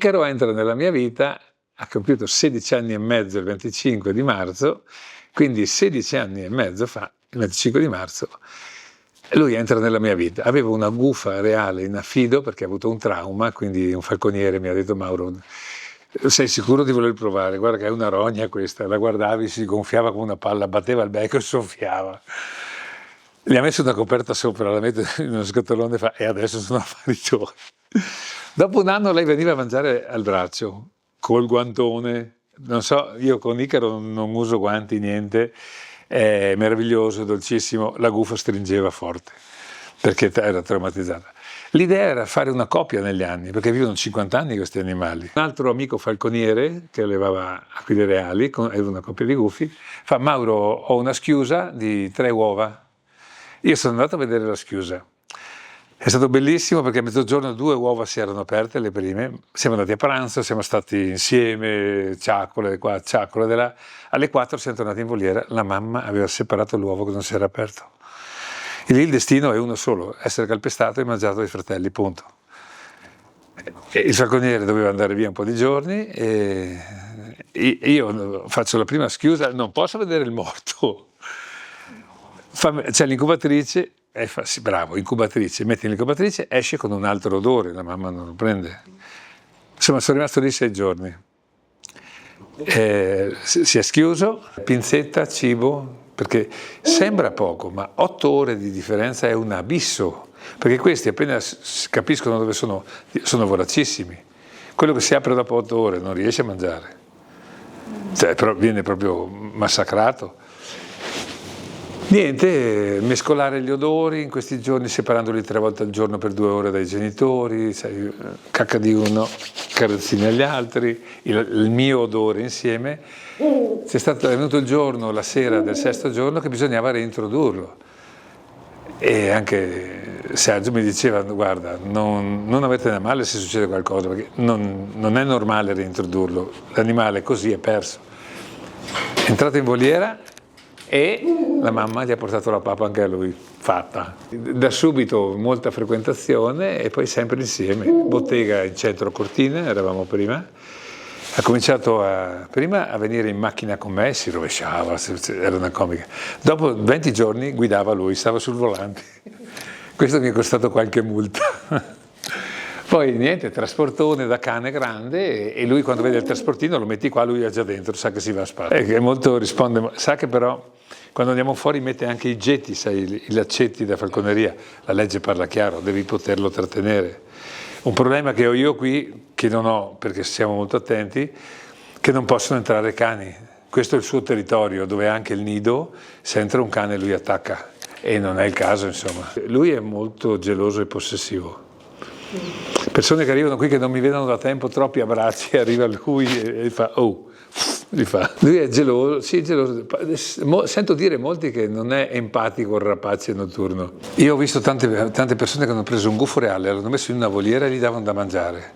Icaro entra nella mia vita, ha compiuto 16 anni e mezzo il 25 di marzo, quindi 16 anni e mezzo fa, il 25 di marzo, lui entra nella mia vita. Avevo una gufa reale in affido perché ha avuto un trauma, quindi un falconiere mi ha detto: Mauro, sei sicuro di voler provare? Guarda che è una rogna questa. La guardavi, si gonfiava come una palla, batteva il becco e soffiava. Gli ha messo una coperta sopra, la mette in uno scatolone e adesso sono affari tuoi. Dopo un anno lei veniva a mangiare al braccio, col guantone. Non so, io con Icaro non uso guanti, niente. È meraviglioso, dolcissimo. La gufa stringeva forte, perché era traumatizzata. L'idea era fare una coppia negli anni, perché vivono 50 anni questi animali. Un altro amico falconiere, che allevava aquile reali, era una coppia di gufi, fa: Mauro, ho una schiusa di 3 uova. Io sono andato a vedere la schiusa. È stato bellissimo perché a mezzogiorno 2 uova si erano aperte, le prime. Siamo andati a pranzo, siamo stati insieme, ciaccole qua, ciaccole di là. Alle 4 siamo tornati in voliera, la mamma aveva separato l'uovo che non si era aperto. E lì il destino è uno solo: essere calpestato e mangiato dai fratelli, punto. E il falconiere doveva andare via un po' di giorni e io faccio la prima schiusa, non posso vedere il morto. C'è l'incubatrice, sì, bravo, incubatrice, metti l'incubatrice, esce con un altro odore, la mamma non lo prende. Insomma, sono rimasto lì 6 giorni. Si è schiuso, pinzetta, cibo, perché sembra poco, ma 8 ore di differenza è un abisso, perché questi appena capiscono dove sono voracissimi. Quello che si apre dopo 8 ore non riesce a mangiare, cioè, viene proprio massacrato. Niente, mescolare gli odori in questi giorni, separandoli 3 volte al giorno per 2 ore dai genitori, sai, cacca di uno, carezzine agli altri, il mio odore insieme. È venuto il giorno, la sera del 6° giorno, che bisognava reintrodurlo. E anche Sergio mi diceva: guarda, non avete da male se succede qualcosa, perché non è normale reintrodurlo, l'animale così è perso. È entrato in voliera e la mamma gli ha portato la pappa anche a lui, fatta. Da subito molta frequentazione e poi sempre insieme. Bottega in centro a Cortina, eravamo prima. Ha cominciato prima a venire in macchina con me, si rovesciava, era una comica. Dopo 20 giorni guidava lui, stava sul volante. Questo mi è costato qualche multa. Poi niente, trasportone da cane grande, e lui quando vede il trasportino lo metti qua, lui è già dentro, sa che si va a spalla. È molto risponde, sa che però quando andiamo fuori mette anche i getti, sai, i laccetti da falconeria. La legge parla chiaro, devi poterlo trattenere. Un problema che ho io qui, che non ho perché siamo molto attenti, che non possono entrare cani. Questo è il suo territorio, dove è anche il nido. Se entra un cane lui attacca, e non è il caso, insomma. Lui è molto geloso e possessivo. Persone che arrivano qui che non mi vedono da tempo, troppi abbracci, arriva lui e fa oh, li fa. Lui è geloso, sì, geloso. Sento dire molti che non è empatico il rapace notturno. Io ho visto tante persone che hanno preso un gufo reale, l'hanno messo in una voliera e gli davano da mangiare.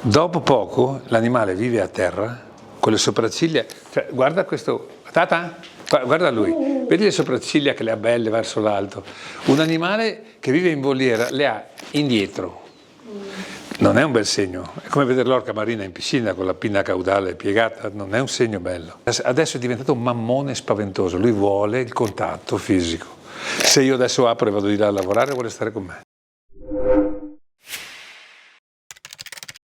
Dopo poco l'animale vive a terra con le sopracciglia, cioè, guarda questo, tata, guarda lui, vedi le sopracciglia che le ha belle verso l'alto. Un animale che vive in voliera le ha indietro. Non è un bel segno, è come vedere l'orca marina in piscina con la pinna caudale piegata, non è un segno bello. Adesso è diventato un mammone spaventoso, lui vuole il contatto fisico. Se io adesso apro e vado di là a lavorare, vuole stare con me.